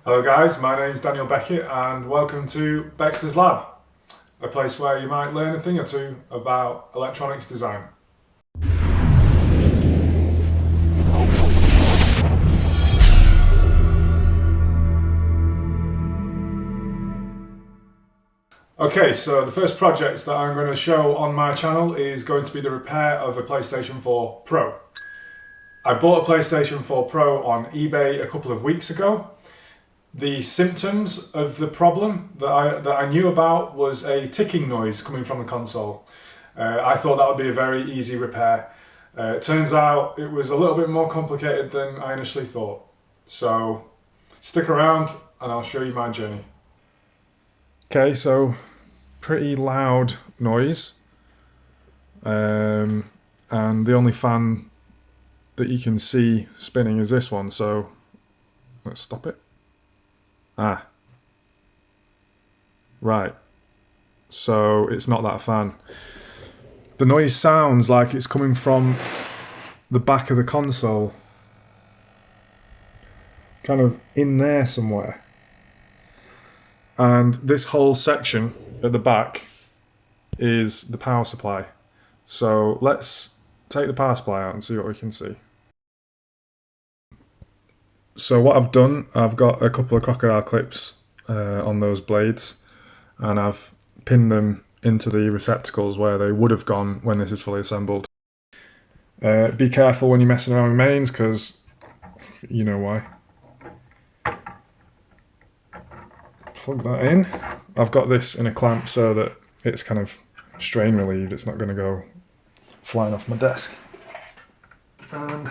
Hello guys, my name's Daniel Beckett and welcome to Baxter's Lab, a place where you might learn a thing or two about electronics design. Okay, so the first project that I'm going to show on my channel is going to be the repair of a PlayStation 4 Pro. I bought a PlayStation 4 Pro on eBay a couple of weeks ago. The symptoms of the problem that I knew about was a ticking noise coming from the console. I thought that would be a very easy repair. It turns out it was a little bit more complicated than I initially thought. So stick around and I'll show you my journey. Okay, so pretty loud noise. And the only fan that you can see spinning is this one, so let's stop it. Right, so it's not that fan. The noise sounds like it's coming from the back of the console, kind of in there somewhere. And this whole section at the back is the power supply. So let's take the power supply out and see what we can see. So what I've done, I've got a couple of crocodile clips on those blades, and I've pinned them into the receptacles where they would have gone when this is fully assembled. Be careful when you're messing around with mains, because you know why. Plug that in. I've got this in a clamp so that it's kind of strain relieved, it's not going to go flying off my desk. And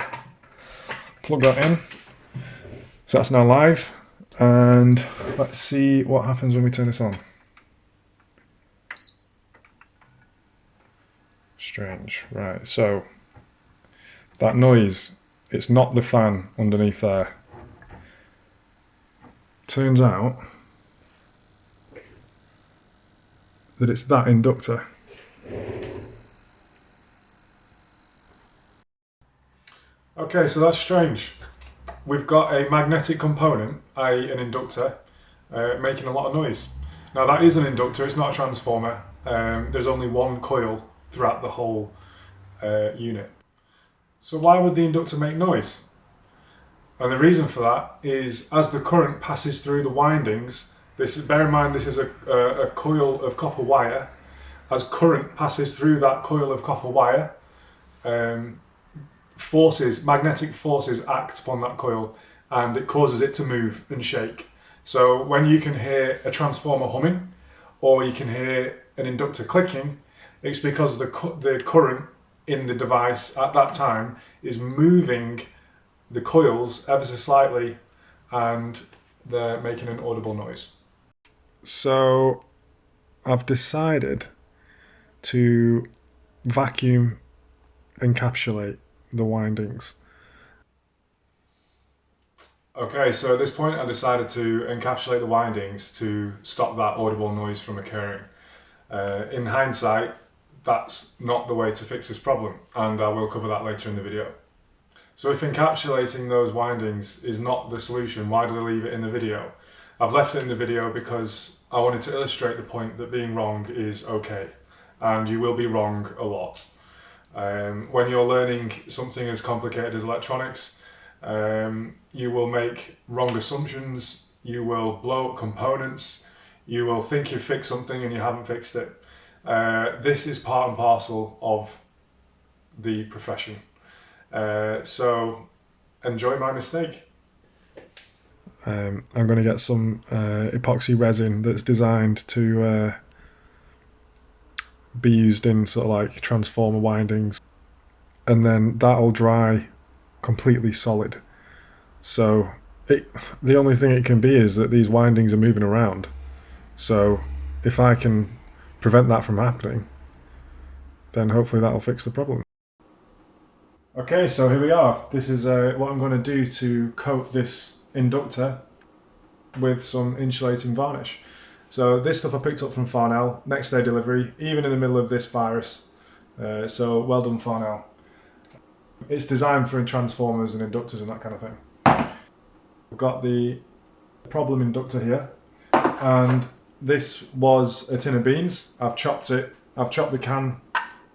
plug that in. So that's now live, and let's see what happens when we turn this on. Strange, right, so that noise, it's not the fan underneath there. Turns out that it's that inductor. Okay, so that's strange. We've got a magnetic component, i.e. an inductor, making a lot of noise. Now that is an inductor, it's not a transformer. There's only one coil throughout the whole unit. So why would the inductor make noise? And the reason for that is as the current passes through the windings, bear in mind this is a coil of copper wire. As current passes through that coil of copper wire, magnetic forces act upon that coil and it causes it to move and shake. So when you can hear a transformer humming or you can hear an inductor clicking, it's because the current in the device at that time is moving the coils ever so slightly and they're making an audible noise. So I've decided to vacuum encapsulate the windings. Okay, so at this point I decided to encapsulate the windings to stop that audible noise from occurring. In hindsight, that's not the way to fix this problem, and I will cover that later in the video. So if encapsulating those windings is not the solution, why did I leave it in the video? I've left it in the video because I wanted to illustrate the point that being wrong is okay, and you will be wrong a lot. When you're learning something as complicated as electronics, you will make wrong assumptions, you will blow up components, you will think you've fixed something and you haven't fixed it. This is part and parcel of the profession. So enjoy my mistake. I'm going to get some epoxy resin that's designed to be used in sort of like transformer windings, and then that'll dry completely solid. So the only thing it can be is that these windings are moving around. So if I can prevent that from happening, then hopefully that'll fix the problem. Okay, so here we are. This is what I'm going to do to coat this inductor with some insulating varnish. So this stuff I picked up from Farnell, next day delivery, even in the middle of this virus. So well done, Farnell. It's designed for transformers and inductors and that kind of thing. We've got the problem inductor here, and this was a tin of beans. I've chopped the can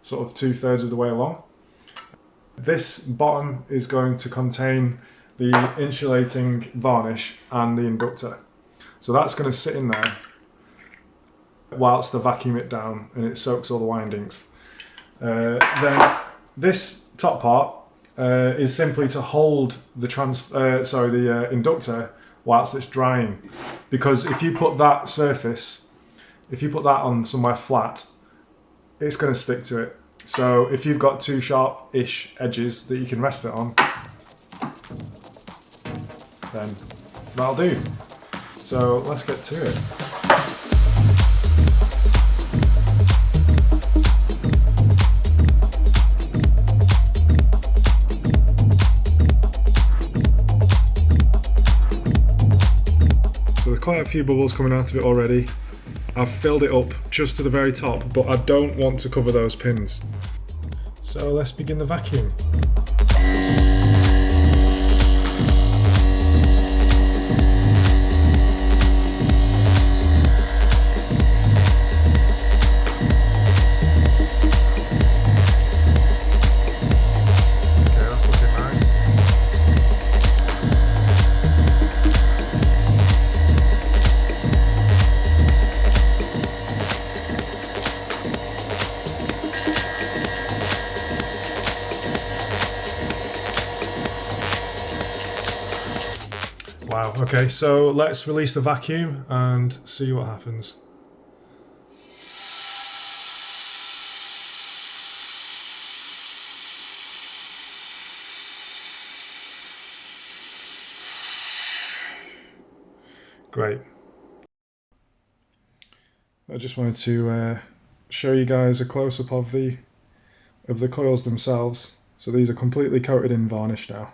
sort of 2/3 of the way along. This bottom is going to contain the insulating varnish and the inductor. So that's going to sit in there whilst I vacuum it down and it soaks all the windings. Then this top part is simply to hold the inductor whilst it's drying, because if you put that on somewhere flat, it's going to stick to it. So if you've got two sharp-ish edges that you can rest it on, then that'll do. So let's get to it. So there's quite a few bubbles coming out of it already. I've filled it up just to the very top, but I don't want to cover those pins. So let's begin the vacuum. Wow, okay, so let's release the vacuum and see what happens. Great. I just wanted to show you guys a close-up of the coils themselves. So these are completely coated in varnish now.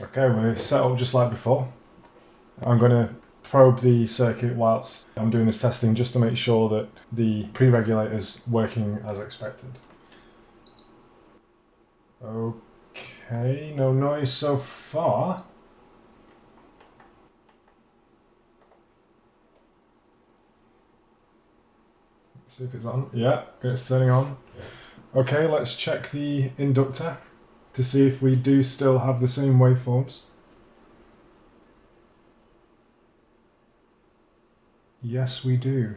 Okay, we're set up just like before. I'm going to probe the circuit whilst I'm doing this testing just to make sure that the pre-regulator's working as expected. Okay, no noise so far. Let's see if it's on. Yeah, it's turning on. Okay, let's check the inductor to see if we do still have the same waveforms. Yes, we do.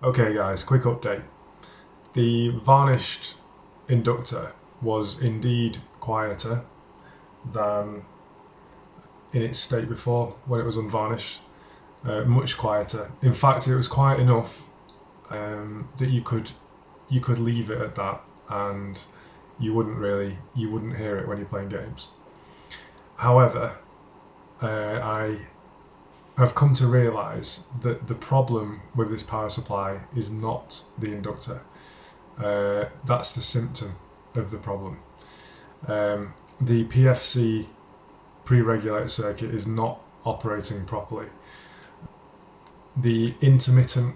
Okay guys, quick update. The varnished inductor was indeed quieter than in its state before when it was unvarnished. Much quieter. In fact, it was quiet enough that you could leave it at that and you wouldn't hear it when you're playing games. However, I have come to realise that the problem with this power supply is not the inductor. That's the symptom of the problem. The PFC pre-regulator circuit is not operating properly. The intermittent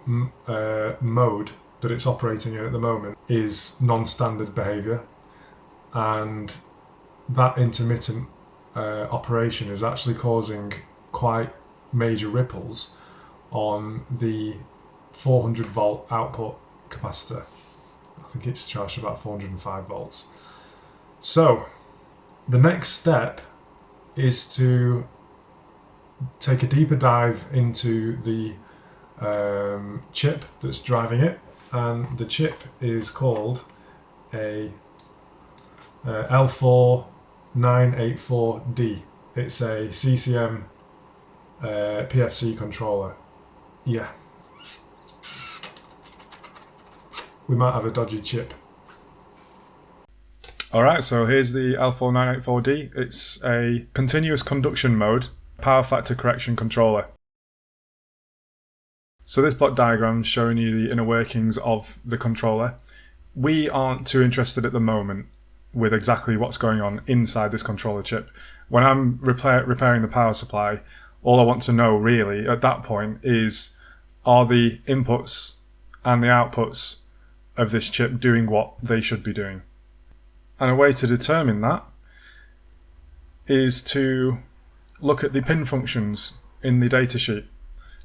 mode that it's operating in at the moment is non-standard behaviour, and that intermittent operation is actually causing quite major ripples on the 400 volt output capacitor. I think it's charged about 405 volts. So the next step is to take a deeper dive into the chip that's driving it, and the chip is called a L4984D. It's a CCM PFC controller. Yeah. We might have a dodgy chip. Alright, so here's the L4984D. It's a continuous conduction mode power factor correction controller. So this block diagram is showing you the inner workings of the controller. We aren't too interested at the moment with exactly what's going on inside this controller chip. When I'm repairing the power supply, all I want to know really at that point is, are the inputs and the outputs of this chip doing what they should be doing? And a way to determine that is to look at the pin functions in the datasheet.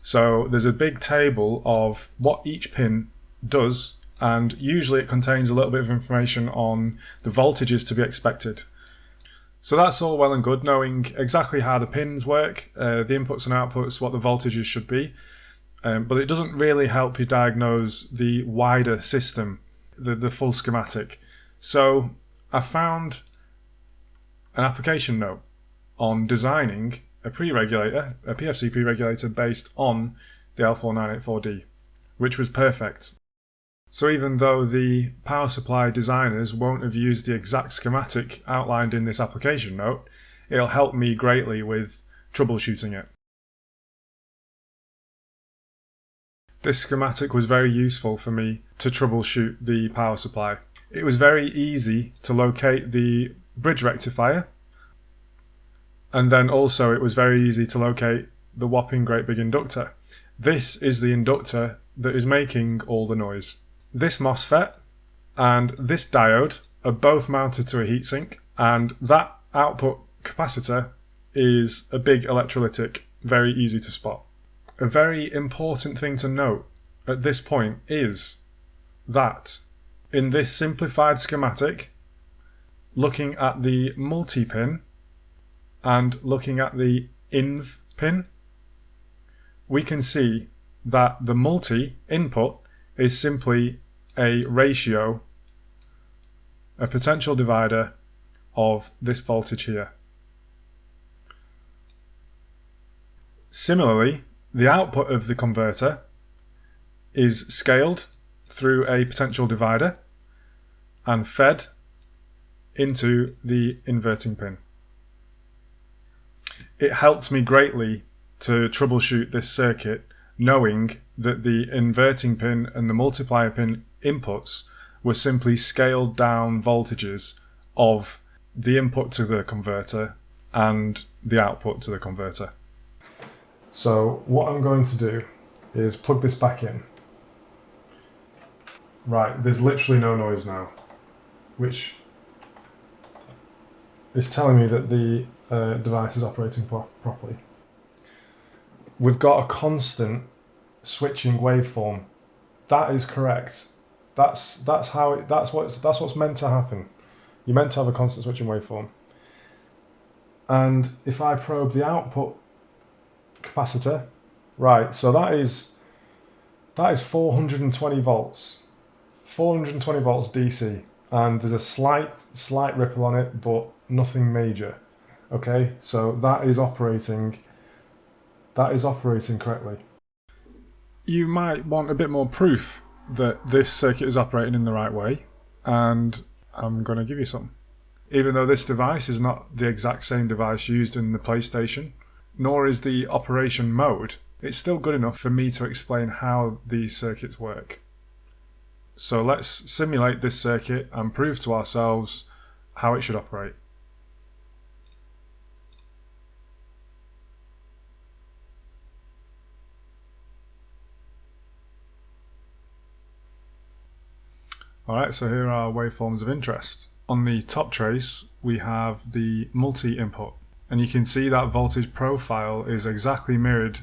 So there's a big table of what each pin does, and usually it contains a little bit of information on the voltages to be expected. So that's all well and good, knowing exactly how the pins work, the inputs and outputs, what the voltages should be, but it doesn't really help you diagnose the wider system, the full schematic. So I found an application note on designing a pre-regulator, a PFC pre-regulator based on the L4984D, which was perfect. So even though the power supply designers won't have used the exact schematic outlined in this application note, it'll help me greatly with troubleshooting it. This schematic was very useful for me to troubleshoot the power supply. It was very easy to locate the bridge rectifier, and then also it was very easy to locate the whopping great big inductor. This is the inductor that is making all the noise. This MOSFET and this diode are both mounted to a heatsink, and that output capacitor is a big electrolytic, very easy to spot. A very important thing to note at this point is that in this simplified schematic, looking at the multi-pin and looking at the inv pin, we can see that the multi input is simply a ratio, a potential divider of this voltage here. Similarly, the output of the converter is scaled through a potential divider and fed into the inverting pin. It helped me greatly to troubleshoot this circuit, knowing that the inverting pin and the multiplier pin inputs were simply scaled down voltages of the input to the converter and the output to the converter. So what I'm going to do is plug this back in. Right, there's literally no noise now, which is telling me that the device is operating properly. We've got a constant switching waveform. That is correct. That's what's meant to happen. You're meant to have a constant switching waveform. And if I probe the output capacitor, right, so that is 420 volts. 420 volts DC, and there's a slight ripple on it, but nothing major. Okay, so that is operating correctly. You might want a bit more proof that this circuit is operating in the right way, and I'm going to give you some. Even though this device is not the exact same device used in the PlayStation, nor is the operation mode, it's still good enough for me to explain how these circuits work. So let's simulate this circuit and prove to ourselves how it should operate. Alright, so here are waveforms of interest. On the top trace, we have the multi-input, and you can see that voltage profile is exactly mirrored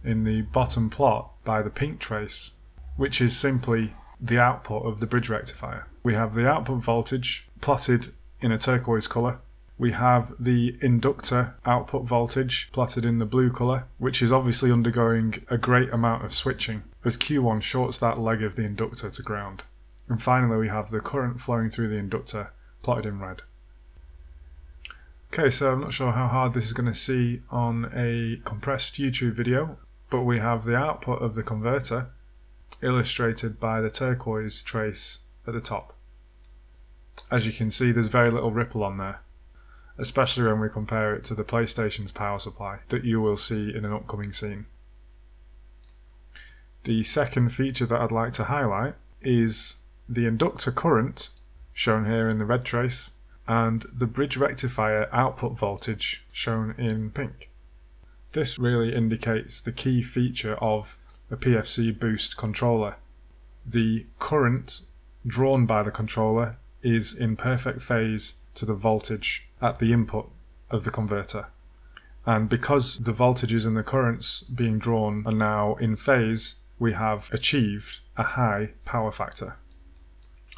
in the bottom plot by the pink trace, which is simply the output of the bridge rectifier. We have the output voltage plotted in a turquoise colour. We have the inductor output voltage plotted in the blue colour, which is obviously undergoing a great amount of switching as Q1 shorts that leg of the inductor to ground. And finally we have the current flowing through the inductor plotted in red. Okay, so I'm not sure how hard this is going to see on a compressed YouTube video, but we have the output of the converter illustrated by the turquoise trace at the top. As you can see, there's very little ripple on there, especially when we compare it to the PlayStation's power supply that you will see in an upcoming scene. The second feature that I'd like to highlight is the inductor current, shown here in the red trace, and the bridge rectifier output voltage, shown in pink. This really indicates the key feature of a PFC boost controller. The current drawn by the controller is in perfect phase to the voltage at the input of the converter. And because the voltages and the currents being drawn are now in phase, we have achieved a high power factor.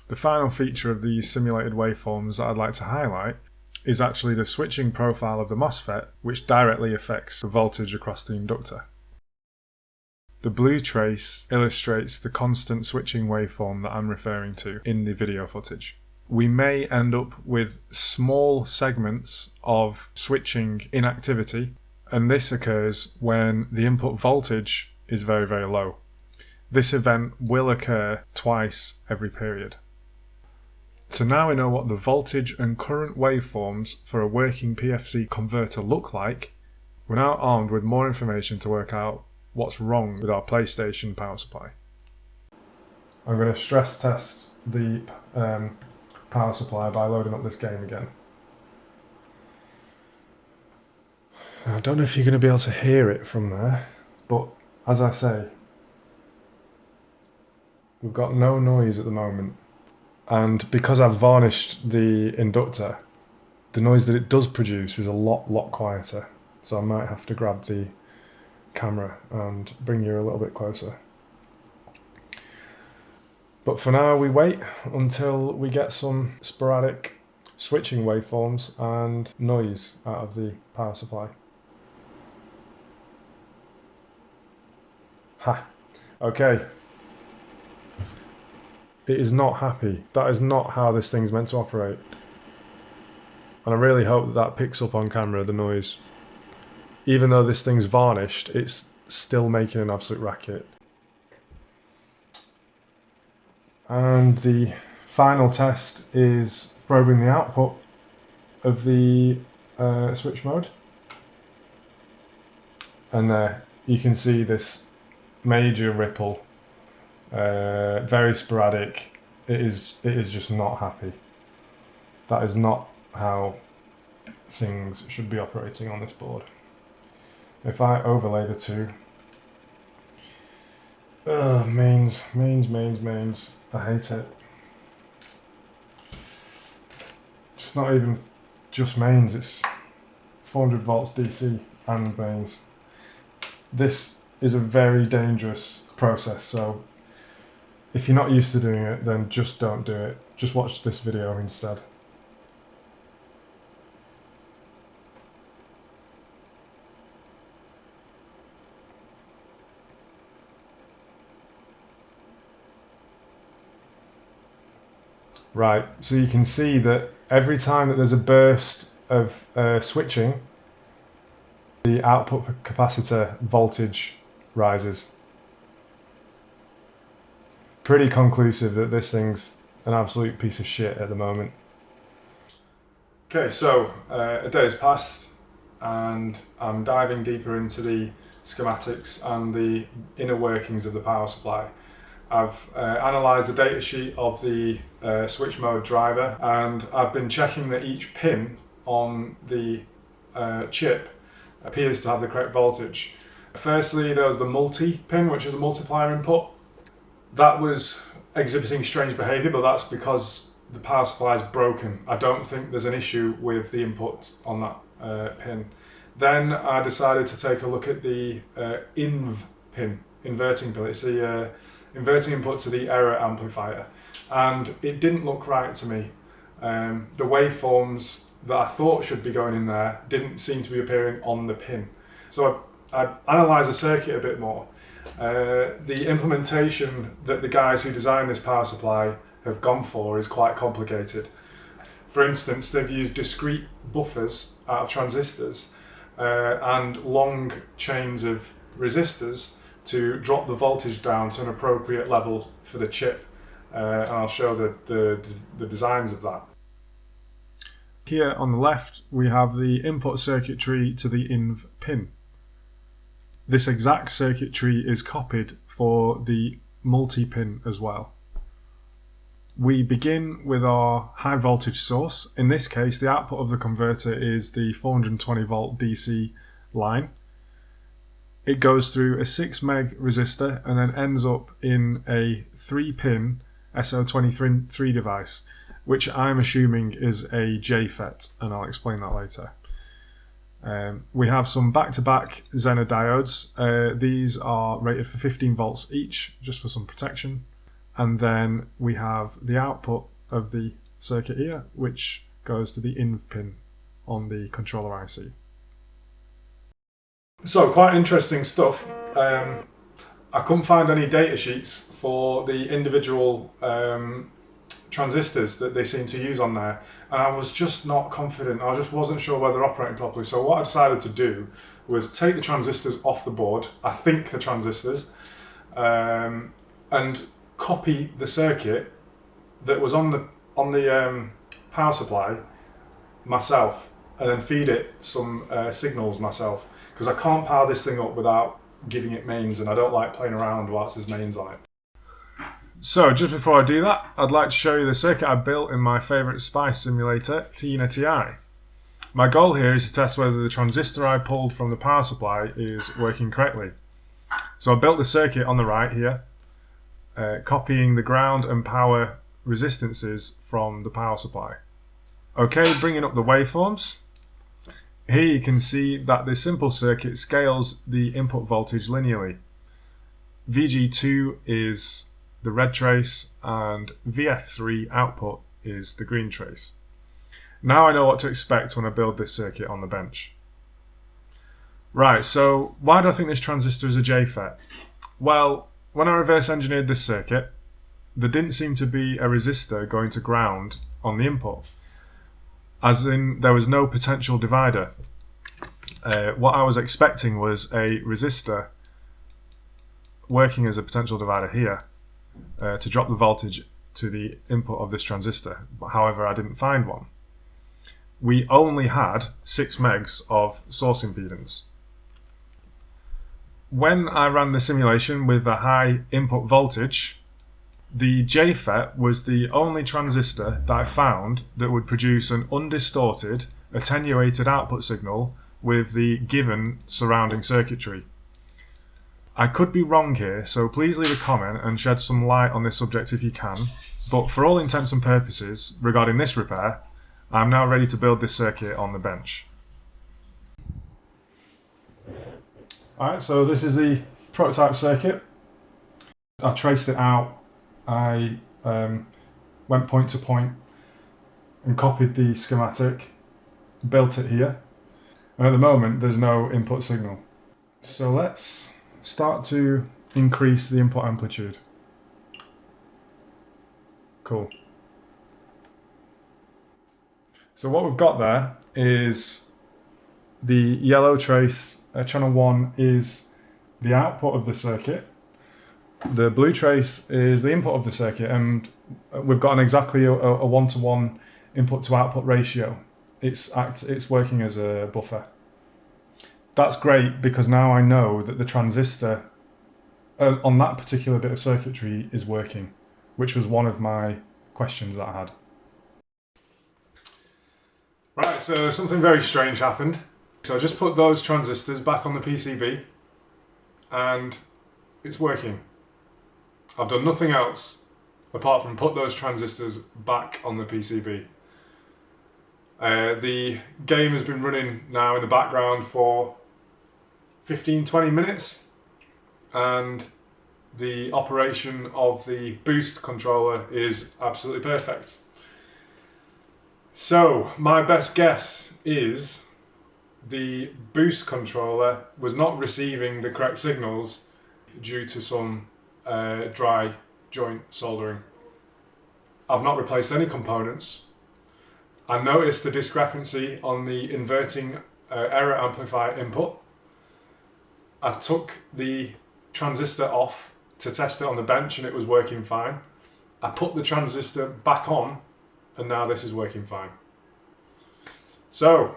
The final feature of these simulated waveforms that I'd like to highlight is actually the switching profile of the MOSFET, which directly affects the voltage across the inductor. The blue trace illustrates the constant switching waveform that I'm referring to in the video footage. We may end up with small segments of switching inactivity, and this occurs when the input voltage is very, very low. This event will occur twice every period. So now we know what the voltage and current waveforms for a working PFC converter look like. We're now armed with more information to work out what's wrong with our PlayStation power supply. I'm going to stress test the power supply by loading up this game again. I don't know if you're going to be able to hear it from there, but as I say, we've got no noise at the moment. And because I've varnished the inductor, the noise that it does produce is a lot quieter. So I might have to grab the camera and bring you a little bit closer. But for now we wait until we get some sporadic switching waveforms and noise out of the power supply. Ha! Okay. It is not happy. That is not how this thing's meant to operate. And I really hope that picks up on camera, the noise. Even though this thing's varnished, it's still making an absolute racket. And the final test is probing the output of the switch mode. And there you can see this major ripple. Very sporadic. It is just not happy. That is not how things should be operating on this board. If I overlay the two, mains. I hate it. It's not even just mains, it's 400 volts DC and mains. This is a very dangerous process, so if you're not used to doing it, then just don't do it. Just watch this video instead. Right, so you can see that every time that there's a burst of switching, the output capacitor voltage rises. Pretty conclusive that this thing's an absolute piece of shit at the moment. Okay, so a day has passed and I'm diving deeper into the schematics and the inner workings of the power supply. I've analysed the datasheet of the switch mode driver, and I've been checking that each pin on the chip appears to have the correct voltage. Firstly, there was the multi pin, which is a multiplier input. That was exhibiting strange behaviour, but that's because the power supply is broken. I don't think there's an issue with the input on that pin. Then I decided to take a look at the inv pin, inverting pin. It's the inverting input to the error amplifier, and it didn't look right to me. The waveforms that I thought should be going in there didn't seem to be appearing on the pin. So I analysed the circuit a bit more. The implementation that the guys who designed this power supply have gone for is quite complicated. For instance, they've used discrete buffers out of transistors and long chains of resistors to drop the voltage down to an appropriate level for the chip. And I'll show the designs of that. Here on the left we have the input circuitry to the INV pin. This exact circuitry is copied for the multi-pin as well. We begin with our high voltage source. In this case, the output of the converter is the 420 volt DC line. It goes through a 6 meg resistor and then ends up in a 3-pin SO23 device, which I'm assuming is a JFET, and I'll explain that later. We have some back-to-back Zener diodes. These are rated for 15 volts each, just for some protection. And then we have the output of the circuit here, which goes to the INV pin on the controller IC. So, quite interesting stuff. I couldn't find any data sheets for the individual transistors that they seem to use on there, and I was just not confident. I just wasn't sure whether they're operating properly. So what I decided to do was take the transistors off the board, I think the transistors, and copy the circuit that was on the power supply myself, and then feed it some signals myself, because I can't power this thing up without giving it mains, and I don't like playing around whilst there's mains on it. So just before I do that, I'd like to show you the circuit I built in my favourite SPICE simulator, Tina TI. My goal here is to test whether the transistor I pulled from the power supply is working correctly. So I built the circuit on the right here, copying the ground and power resistances from the power supply. Okay, bringing up the waveforms. Here you can see that this simple circuit scales the input voltage linearly. VG2 is the red trace and VF3 output is the green trace. Now I know what to expect when I build this circuit on the bench. Right, so why do I think this transistor is a JFET? Well, when I reverse engineered this circuit, there didn't seem to be a resistor going to ground on the input, as in there was no potential divider. What I was expecting was a resistor working as a potential divider here to drop the voltage to the input of this transistor. However, I didn't find one. We only had 6 megs of source impedance. When I ran the simulation with a high input voltage, the JFET was the only transistor that I found that would produce an undistorted, attenuated output signal with the given surrounding circuitry. I could be wrong here, so please leave a comment and shed some light on this subject if you can, but for all intents and purposes regarding this repair, I'm now ready to build this circuit on the bench. Alright, so this is the prototype circuit. I traced it out. I went point to point and copied the schematic, built it here, and at the moment there's no input signal. So let's start to increase the input amplitude. Cool. So what we've got there is the yellow trace, channel 1 is the output of the circuit. The blue trace is the input of the circuit, and we've got exactly a 1-to-1 input to output ratio. It's working as a buffer. That's great because now I know that the transistor on that particular bit of circuitry is working, which was one of my questions that I had. Right, so something very strange happened. So I just put those transistors back on the PCB and it's working. I've done nothing else apart from put those transistors back on the PCB. The game has been running now in the background for 15-20 minutes, and the operation of the boost controller is absolutely perfect. So my best guess is the boost controller was not receiving the correct signals due to some dry joint soldering. I've not replaced any components. I noticed a discrepancy on the inverting error amplifier input. I took the transistor off to test it on the bench and it was working fine. I put the transistor back on and now this is working fine. So,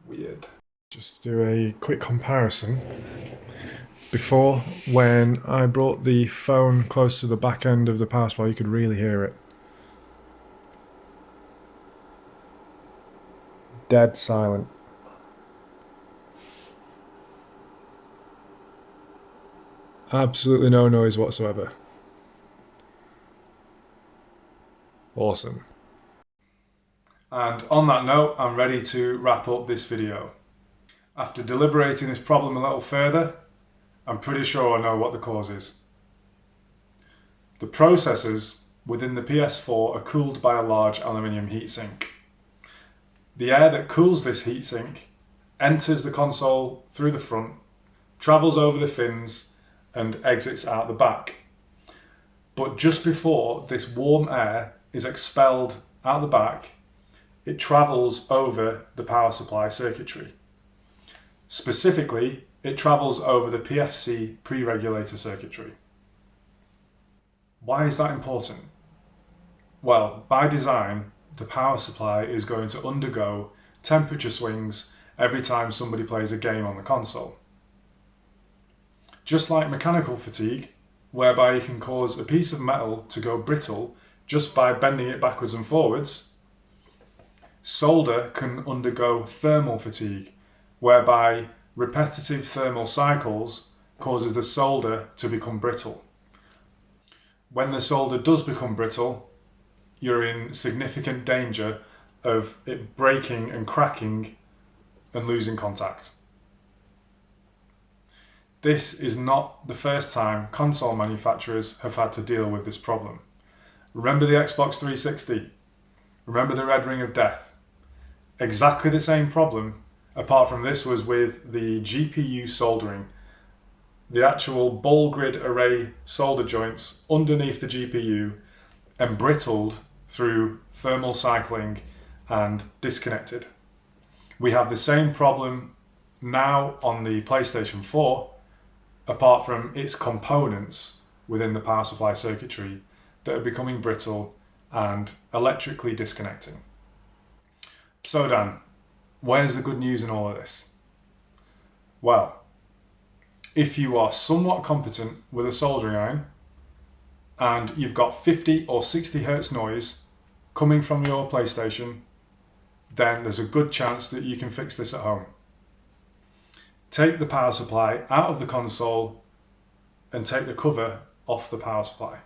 weird. Just do a quick comparison. Before, when I brought the phone close to the back end of the power supply, you could really hear it. Dead silent. Absolutely no noise whatsoever. Awesome. And on that note, I'm ready to wrap up this video. After deliberating this problem a little further, I'm pretty sure I know what the cause is. The processors within the PS4 are cooled by a large aluminium heatsink. The air that cools this heatsink enters the console through the front, travels over the fins, and exits out the back. But just before this warm air is expelled out the back, it travels over the power supply circuitry. Specifically, it travels over the PFC pre-regulator circuitry. Why is that important? Well, by design, the power supply is going to undergo temperature swings every time somebody plays a game on the console. Just like mechanical fatigue, whereby you can cause a piece of metal to go brittle just by bending it backwards and forwards, solder can undergo thermal fatigue, whereby repetitive thermal cycles causes the solder to become brittle. When the solder does become brittle, you're in significant danger of it breaking and cracking and losing contact. This is not the first time console manufacturers have had to deal with this problem. Remember the Xbox 360? Remember the Red Ring of Death? Exactly the same problem, apart from this was with the GPU soldering. The actual ball grid array solder joints underneath the GPU embrittled through thermal cycling and disconnected. We have the same problem now on the PlayStation 4, apart from its components within the power supply circuitry that are becoming brittle and electrically disconnecting. So Dan, where's the good news in all of this? Well, if you are somewhat competent with a soldering iron and you've got 50 or 60 hertz noise coming from your PlayStation, then there's a good chance that you can fix this at home. Take the power supply out of the console and take the cover off the power supply.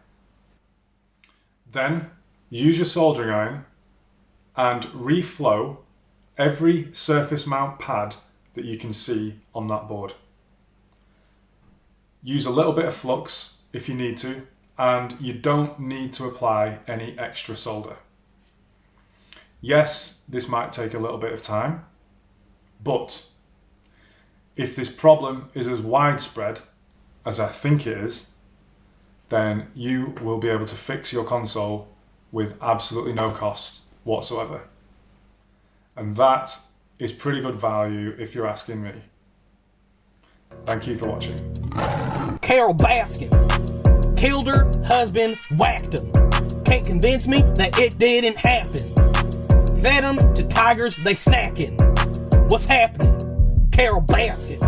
Then use your soldering iron and reflow every surface mount pad that you can see on that board. Use a little bit of flux if you need to, and you don't need to apply any extra solder. Yes, this might take a little bit of time, but if this problem is as widespread as I think it is, then you will be able to fix your console with absolutely no cost whatsoever. And that is pretty good value if you're asking me. Thank you for watching. Carol Baskin killed her husband, whacked him. Can't convince me that it didn't happen. Fed them to tigers, they snacking. What's happening? Carol Baskin.